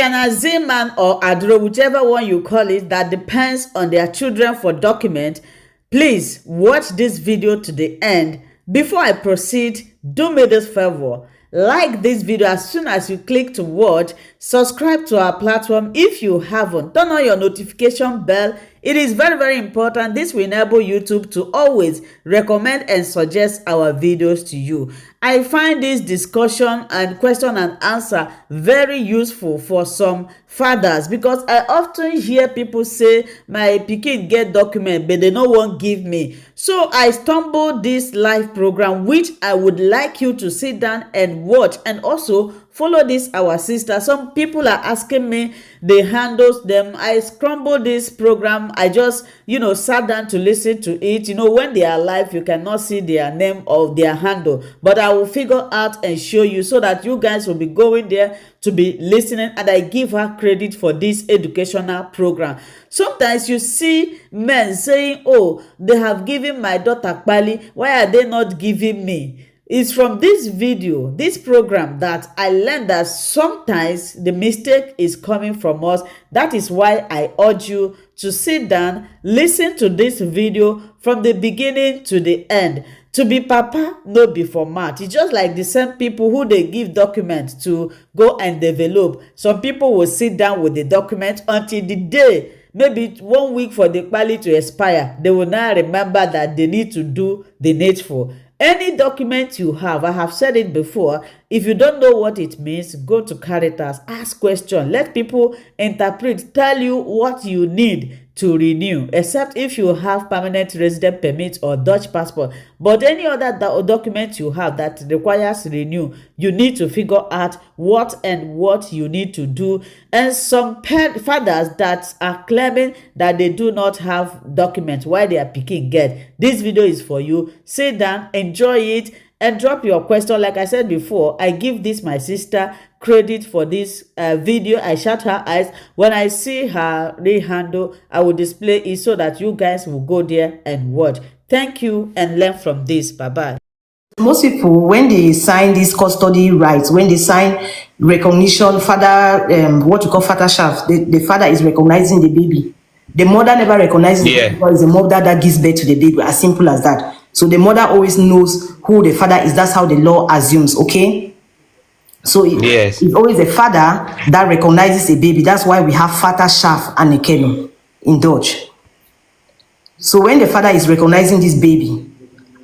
Ashkenazi man or Adro, whichever one you call it, that depends on their children for document, please watch this video to the end. Before I proceed, do me this favor. Like this video as soon as you click to watch. Subscribe to our platform if you haven't. Turn on your notification bell. It is very, very important. This will enable YouTube to always recommend and suggest our videos to you. I find this discussion and question and answer very useful for some fathers, because I often hear people say my pikin get document but they no wan give me. So I stumbled this live program which I would like you to sit down and watch, and also follow this our sister. Some people are asking me the handles them. I scrambled this program. I just sat down to listen to it. When they are live you cannot see their name or their handle, but I will figure out and show you so that you guys will be going there to be listening, and I give her credit for this educational program. Sometimes you see men saying, oh, they have given my daughter Kpali, why are they not giving me? It's from this video, this program, that I learned that sometimes the mistake is coming from us. That is why I urge you to sit down, listen to this video from the beginning to the end. To be papa, no be for mouth. It's just like the same people who they give documents to go and develop. Some people will sit down with the document until the day, maybe 1 week for the quality to expire. They will now remember that they need to do the needful. Any document you have, I have said it before, if you don't know what it means, go to Caritas, ask questions, let people interpret, tell you what you need to renew, except if you have permanent resident permit or Dutch passport. But any other document you have that requires renew, you need to figure out what you need to do. And some fathers that are claiming that they do not have documents while they are picking get, this video is for you. Sit down, enjoy it, and drop your question. Like I said before, I give this my sister credit for this video. I shut her eyes. When I see her handle, I will display it so that you guys will go there and watch. Thank you, and learn from this. Bye bye. Most people, when they sign these custody rights, when they sign recognition, father, what you call father shaft, the father is recognizing the baby. The mother never recognizes the baby, because it's the mother that gives birth to the baby. As simple as that. So the mother always knows who the father is. That's how the law assumes, okay? So it's always the father that recognizes a baby. That's why we have father shaft and a kennel in Dutch. So when the father is recognizing this baby,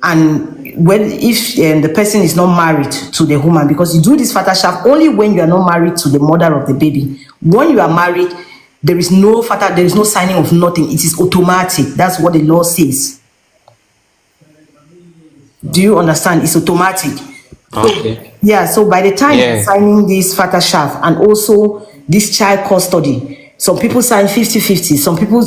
and if the person is not married to the woman, because you do this father shaft only when you are not married to the mother of the baby. When you are married, there is no father, there is no signing of nothing. It is automatic. That's what the law says. Do you understand? It's automatic. Okay. Yeah, so by the time you're signing this father shaft and also this child custody, some people sign 50-50, some people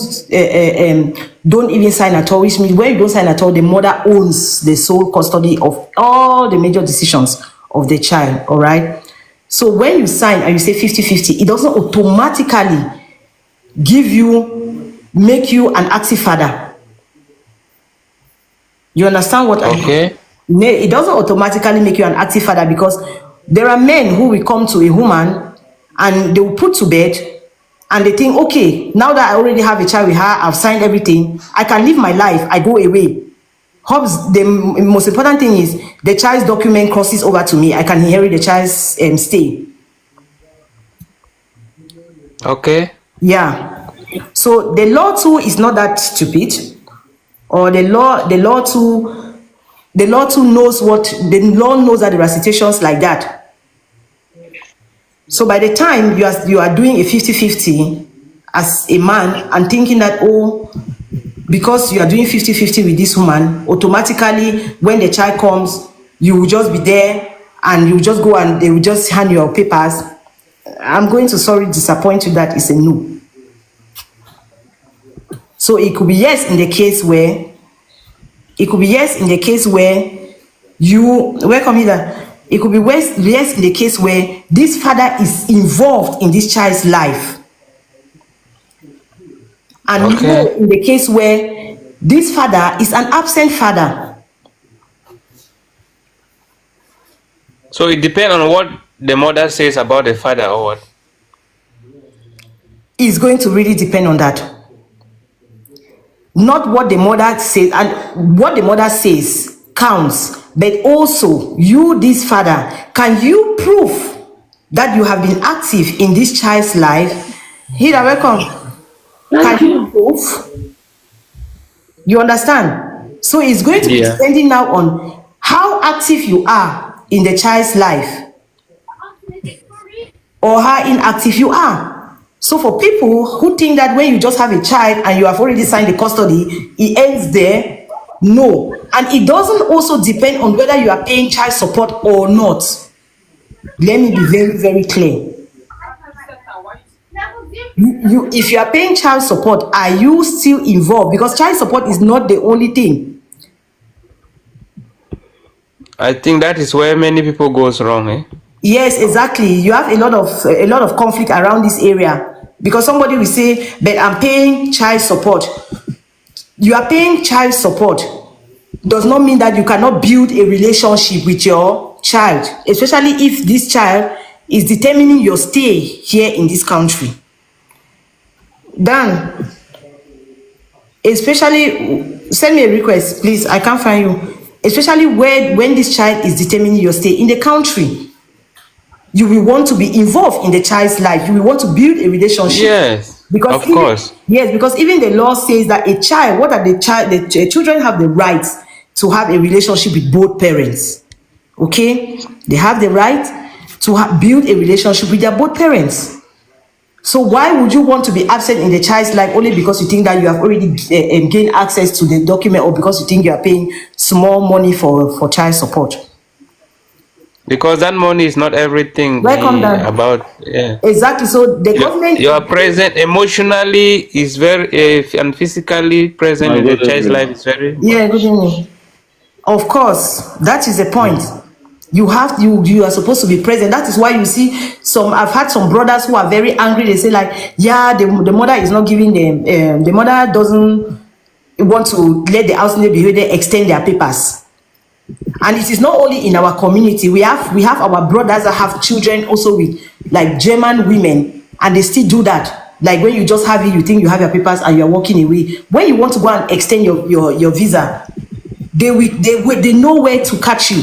don't even sign at all, which means when you don't sign at all, the mother owns the sole custody of all the major decisions of the child, all right? So when you sign and you say 50-50, it doesn't automatically make you an active father. You understand what I mean? It doesn't automatically make you an active father, because there are men who will come to a woman and they will put to bed and they think, okay, now that I already have a child with her, I've signed everything, I can live my life, I go away. The most important thing is the child's document crosses over to me, I can inherit the child's stay. Okay. Yeah. So the law too is not that stupid. Or the law too knows that there are situations like that. So by the time you are doing a 50-50 as a man and thinking that, oh, because you are doing 50-50 with this woman, automatically when the child comes, you will just be there and you will just go and they will just hand your papers. I'm going to disappoint you that it's a no. So it could be yes in the case where it could be yes in the case where it could be yes in the case where this father is involved in this child's life. And no in the case where this father is an absent father. So it depends on what the mother says about the father, or what? is going to really depend on that. Not what the mother says, and what the mother says counts, but also you, this father, can you prove that you have been active in this child's life? Hida, welcome. Can you prove? You understand? So it's going to be depending now on how active you are in the child's life or how inactive you are. So for people who think that when you just have a child and you have already signed the custody, it ends there, no. And it doesn't also depend on whether you are paying child support or not. Let me be very, very clear. If you are paying child support, are you still involved? Because child support is not the only thing. I think that is where many people goes wrong, eh? Yes, exactly. You have a lot of conflict around this area because somebody will say, "But I'm paying child support." You are paying child support does not mean that you cannot build a relationship with your child, especially if this child is determining your stay here in this country. Dan, especially send me a request, please. I can't find you. Especially when this child is determining your stay in the country, you will want to be involved in the child's life. You will want to build a relationship. Yes, because of course. Yes, because even the law says that a child, the children have the right to have a relationship with both parents. Okay, they have the right to build a relationship with their both parents. So why would you want to be absent in the child's life only because you think that you have already gained access to the document, or because you think you are paying small money for child support? Because that money is not everything about. Yeah. Exactly. So the government. You are present emotionally is very and physically present in the child's life is very important. Yeah, good evening. Of course, that is the point. You are supposed to be present. That is why you see I've had some brothers who are very angry. They say like, yeah, the mother is not giving them. The mother doesn't want to let the housing behavior extend their papers. And it is not only in our community. We have our brothers that have children also with like German women, and they still do that. Like when you just have it, you think you have your papers and you're walking away. When you want to go and extend your visa, they know where to catch you.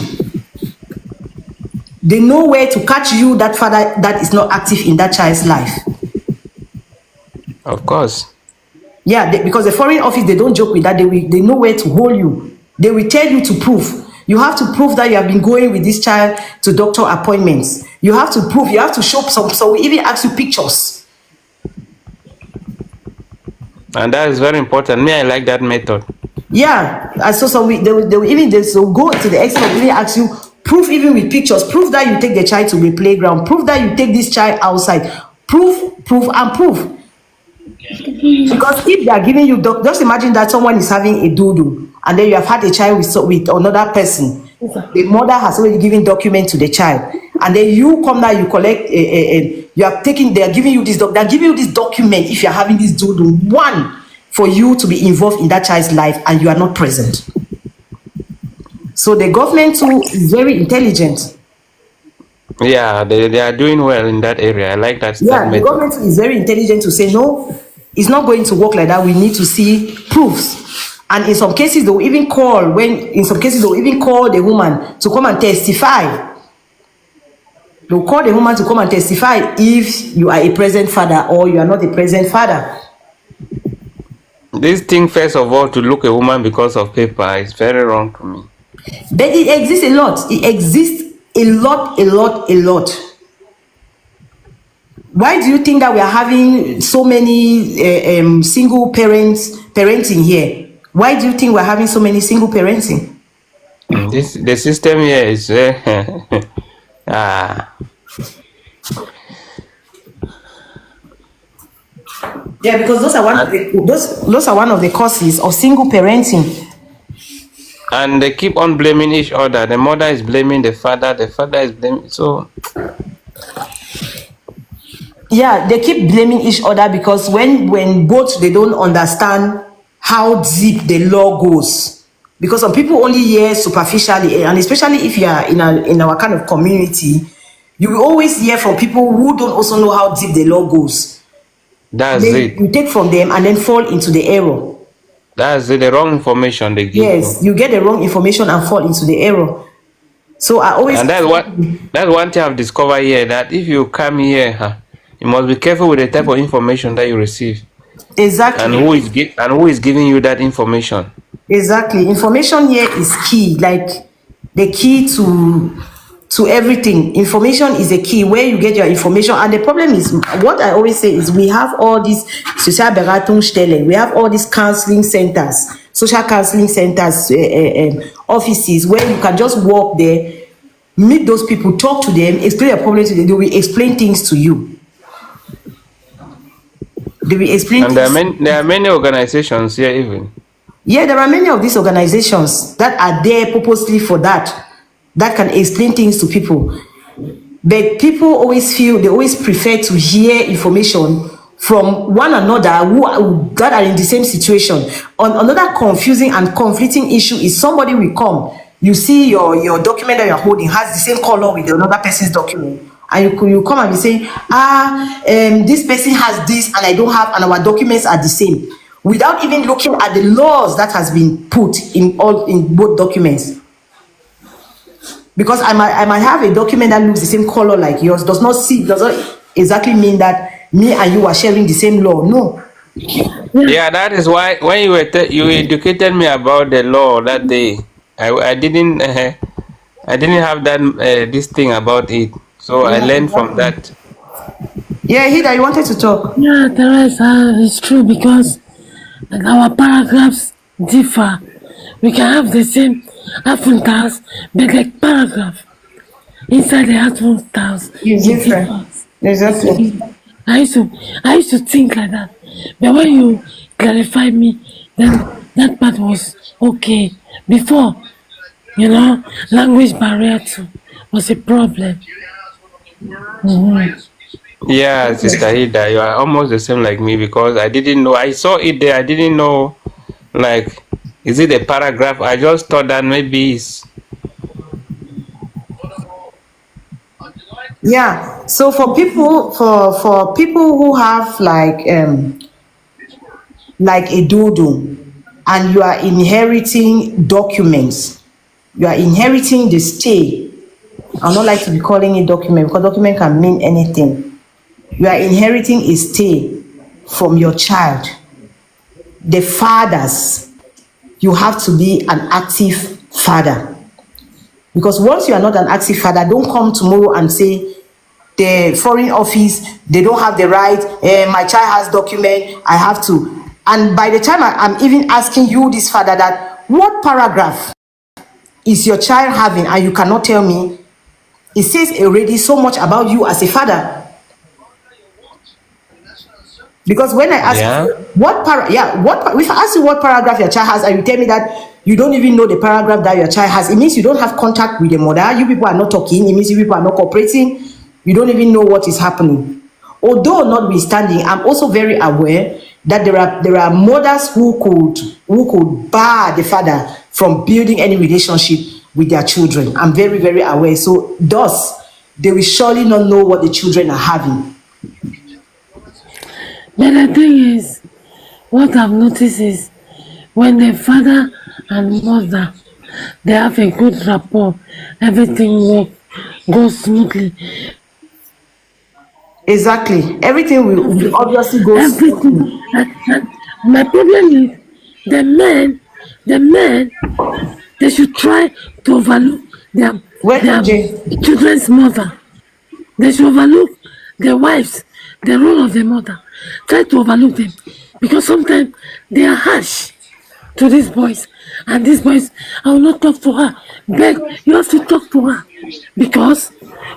They know where to catch you, that father that is not active in that child's life. Of course. Yeah, because the foreign office, they don't joke with that. They know where to hold you. They will tell you to prove. You have to prove that you have been going with this child to doctor appointments. You have to prove. You have to show some. So we even ask you pictures. And that is very important. Me, I like that method. Yeah, and so they will go to the extent of even ask you proof, even with pictures. Proof that you take the child to the playground. Proof that you take this child outside. Proof, and proof. Because if they are giving you, just imagine that someone is having a doodle and then you have had a child with another person. The mother has already given document to the child, and then you come now, you collect they are giving you this document if you are having this doodle, one, for you to be involved in that child's life and you are not present. So the government too is very intelligent. Yeah, they are doing well in that area. I like that. Yeah, the government is very intelligent to say, no, it's not going to work like that. We need to see proofs. And in some cases, they will even call the woman to come and testify. They will call the woman to come and testify if you are a present father or you are not a present father. This thing, first of all, to look a woman because of paper is very wrong to me. But it exists a lot. It exists a lot. Why do you think that we are having so many single parents parenting here? Why do you think we're having so many single parenting? The system here is Yeah, because those are one of the causes of single parenting. And they keep on blaming each other. The mother is blaming the father is blaming. So yeah, they keep blaming each other because when both, they don't understand how deep the law goes. Because some people only hear superficially, and especially if you are in our kind of community, you will always hear from people who don't also know how deep the law goes. And That's then it. you take from them and then fall into the error. That's it. The wrong information they give you. Yes, you get the wrong information and fall into the error. So I always And that's one thing I've discovered here, that if you come here, you must be careful with the type of information that you receive and exactly. who is giving you that information. Exactly. Information here is key, like the key to everything. Information is a key where you get your information. And the problem is, what I always say is, we have all these Sozialberatungsstellen, we have all these counseling centers, social counseling centers, offices where you can just walk there, meet those people, talk to them, explain your problem to them. They will explain things to you. They will explain And things. there are many organizations here even. Yeah, there are many of these organizations that are there purposely for that can explain things to people. But people always feel, they always prefer to hear information from one another that are in the same situation. Another confusing and conflicting issue is somebody will come, you see your document that you're holding has the same color with another person's document. And you come and be saying, this person has this and I don't have, and our documents are the same, without even looking at the laws that has been put in both documents. Because I might have a document that looks the same color like yours, does not exactly mean that me and you are sharing the same law. No. Yeah, that is why when you educated me about the law that day, I didn't I didn't have that this thing about it, so I Yeah, learned from exactly. that. Yeah, Hida, you wanted to talk. Yeah, Teresa, it's true because our paragraphs differ. We can have the same affrontals, but like paragraph inside the affrontals, It's it different. differs. Exactly. I used to think like that, but when you clarify me, then that part was okay. Before, language barrier too was a problem. Yeah, Sister Hilda, you are almost the same like me, because I didn't know. I saw it there. I didn't know, like, is it a paragraph? I just thought that maybe it's. Yeah. So for people who have like a dodo, and you are inheriting documents, you are inheriting the stay. I don't like to be calling it document because document can mean anything. You are inheriting a stay from your child. The fathers, you have to be an active father. Because once you are not an active father, don't come tomorrow and say, the foreign office, they don't have the right, my child has document, I have to. And by the time I'm even asking you, this father, that what paragraph is your child having, and you cannot tell me, it says already so much about you as a father. Because when I ask Yeah. if I ask you what paragraph your child has, and you tell me that you don't even know the paragraph that your child has, it means you don't have contact with the mother. You people are not talking. It means you people are not cooperating. You don't even know what is happening. Although notwithstanding, I'm also very aware that there are mothers who could bar the father from building any relationship with their children. I'm very, very aware. So thus, they will surely not know what the children are having. But the thing is, what I've noticed is when the father and mother they have a good rapport, everything goes smoothly. Exactly. Everything will obviously go Everything. smoothly. And my problem is the men, they should try to overlook their Welcome, Jane. children's mother. They should overlook their wives, the role of the mother. Try to overlook them because sometimes they are harsh to these boys, and these boys, I will not talk to her. Beg, you have to talk to her because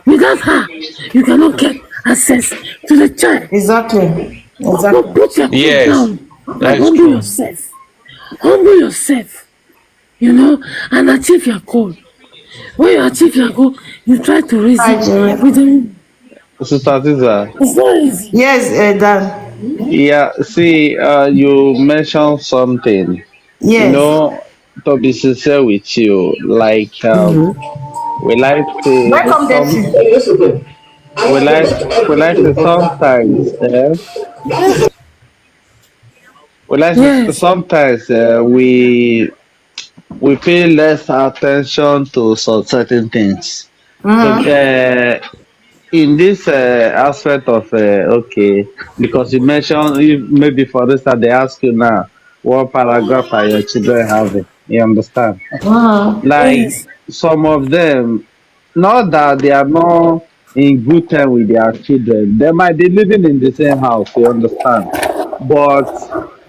without her, you cannot get access to the child. Exactly. So Exactly. put your foot Yes, down and that is humble true. yourself. Humble yourself, and achieve your goal. When you achieve your goal, you try to Hi, reason Jerry. with them. Sister Tiza, It's not easy. Yes, Dan. yeah, see, you mentioned something. You Yes. know, to be sincere with you, like, we like to Welcome, some. Dempsey. we like to sometimes, we like to Yes. sometimes we pay less attention to some certain things. So in this aspect of okay, because you mentioned maybe for instance they ask you now what paragraph are your children having. You understand? Like Yes. some of them, not that they are not in good time with their children, they might be living in the same house, you understand? But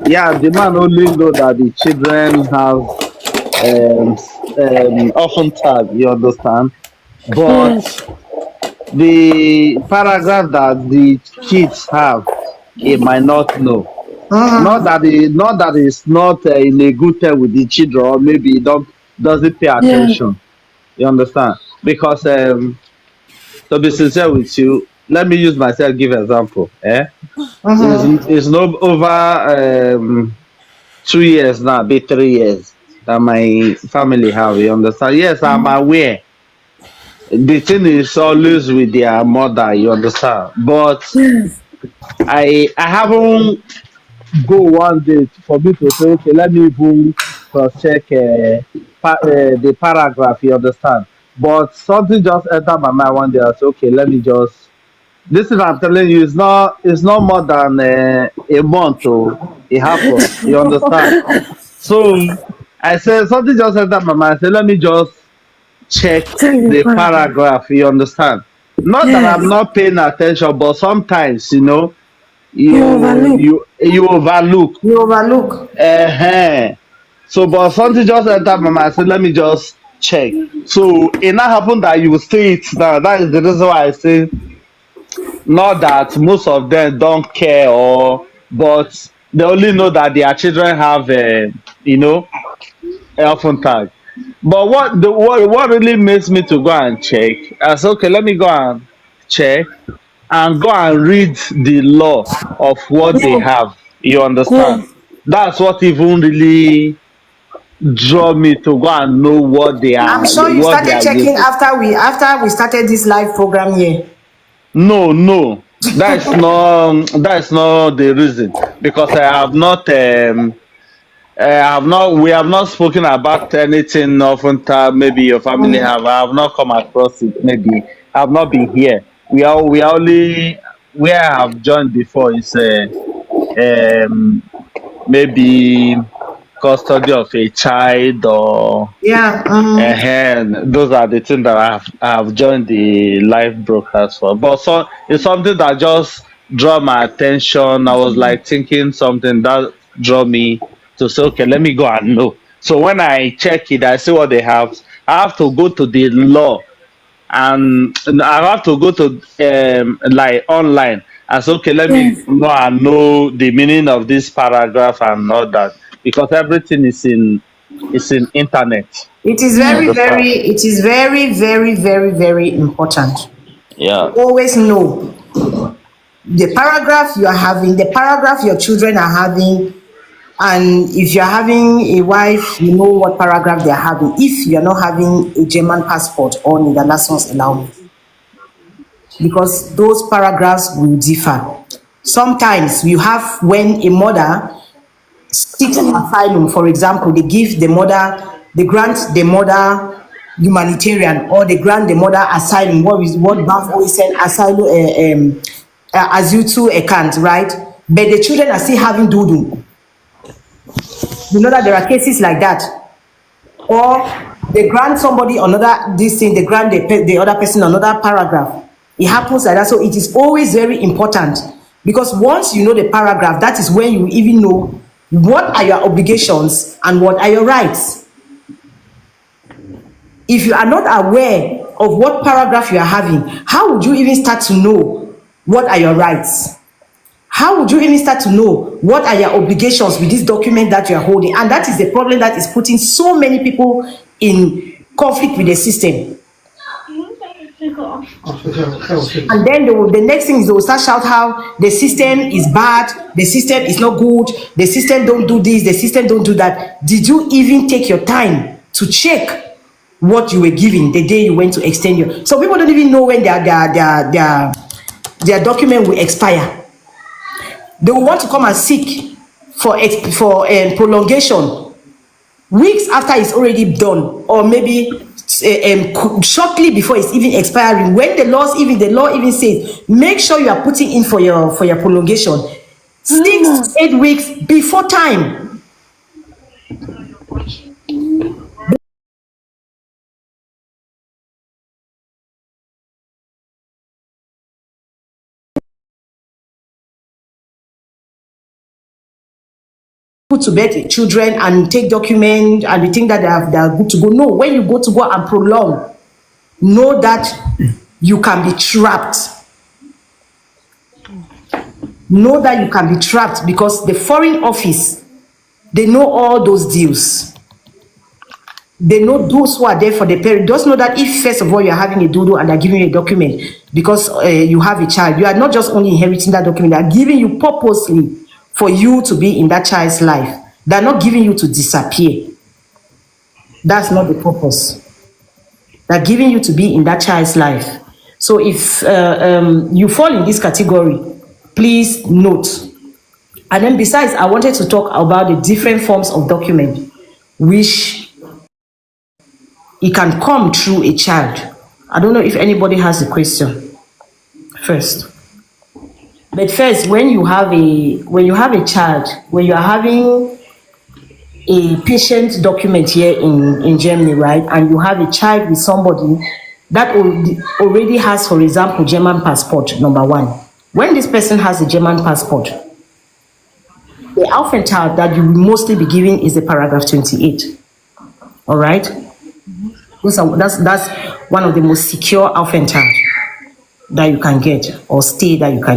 yeah, the man only know that the children have often tag, you understand? But Yes. the paragraph that the kids have, he might not know. Not that it's not in a good time with the children, or maybe he don't doesn't pay Yes. attention. You understand? Because to be sincere with you, let me use myself give example. It's no over 2 years now, be 3 years that my family have. You understand? Yes, I'm aware. The thing is always with their mother. You understand? But Yes. I haven't go one day for me to say, okay, let me even cross check the paragraph. You understand? But something just entered my mind one day. I said, okay, let me just. This is I'm telling you, it's not more than a month. Oh, it happened. You understand? So I said something just entered my mind. I said, let me just check Check the the paragraph. paragraph. You understand? Not that I'm Yes. not paying attention, but sometimes You overlook. you overlook. You overlook. So, but something just entered my mind. I said, let me just check. So, it now happened that you say it now. That is the reason why I say, not that most of them don't care, or but they only know that their children have, you know, often tag. But what really makes me to go and check? I said, okay, let me go and check and go and read the law of what they Yes. have. You understand? Yes. That's what even really draw me to go and know I'm sure you what they started are checking using. after we started this live program here. No, no, that is not the reason, because I have not we have not spoken about anything often time. Maybe your family have. I have not come across it. Maybe I have not been here. We are only where I have joined before is um maybe custody of a child, or Yeah. and those are the things that I have joined the live broadcast for. But so it's something that just draw my attention. I was like thinking something that draw me to say, okay, let me go and know. So when I check it, I see what they have. I have to go to the law, and I have to go to like online and say, okay, let me Yes. know and know the meaning of this paragraph and all that, because everything is in internet. It is You very, understand? very, it is very, very, very, very important Yeah. to always know the paragraph you are having, the paragraph your children are having, and if you're having a wife, you know what paragraph they're having. If you're not having a German passport or Niederlassungsallowance allowance, because those paragraphs will differ. Sometimes you have when a mother seeks asylum, for example, they give the mother, they grant the mother humanitarian, or they grant the mother asylum. What BAF always said, asylum, azutu account, right? But the children are still having dudu. You know that there are cases like that. Or they grant somebody another this thing, they grant the other person another paragraph. It happens like that. So it is always very important, because once you know the paragraph, that is when you even know what are your obligations and what are your rights. If you are not aware of what paragraph you are having, how would you even start to know what are your rights? How would you even start to know what are your obligations with this document that you are holding? And that is the problem that is putting so many people in conflict with the system. And then the next thing is they will start shout how the system is bad, the system is not good, the system don't do this, the system don't do that. Did you even take your time to check what you were given the day you went to extend your. So people don't even know when their document will expire. They will want to come and seek for prolongation weeks after it's already done, or maybe shortly before it's even expiring. When the law even says, make sure you are putting in for your prolongation 6 to 8 weeks before time. Put to bed children and take document and they think that they are good to go. No, when you go to go and prolong, know that you can be trapped. Know that you can be trapped because the foreign office, they know all those deals. They know those who are there for the parent. Just know that if first of all you are having a doodle and they're giving you a document because you have a child, you are not just only inheriting that document, they are giving you purposely for you to be in that child's life. They're not giving you to disappear. That's not the purpose. They're giving you to be in that child's life. So if you fall in this category, please note. And then besides, I wanted to talk about the different forms of document which it can come through a child. I don't know if anybody has a question first. But first, when you have a child, when you are having a patient document here in Germany, right, and you have a child with somebody that already has, for example, German passport, number one. When this person has a German passport, the Aufenthalt that you will mostly be giving is the paragraph 28. All right? That's one of the most secure Aufenthalt that you can get, or stay that you can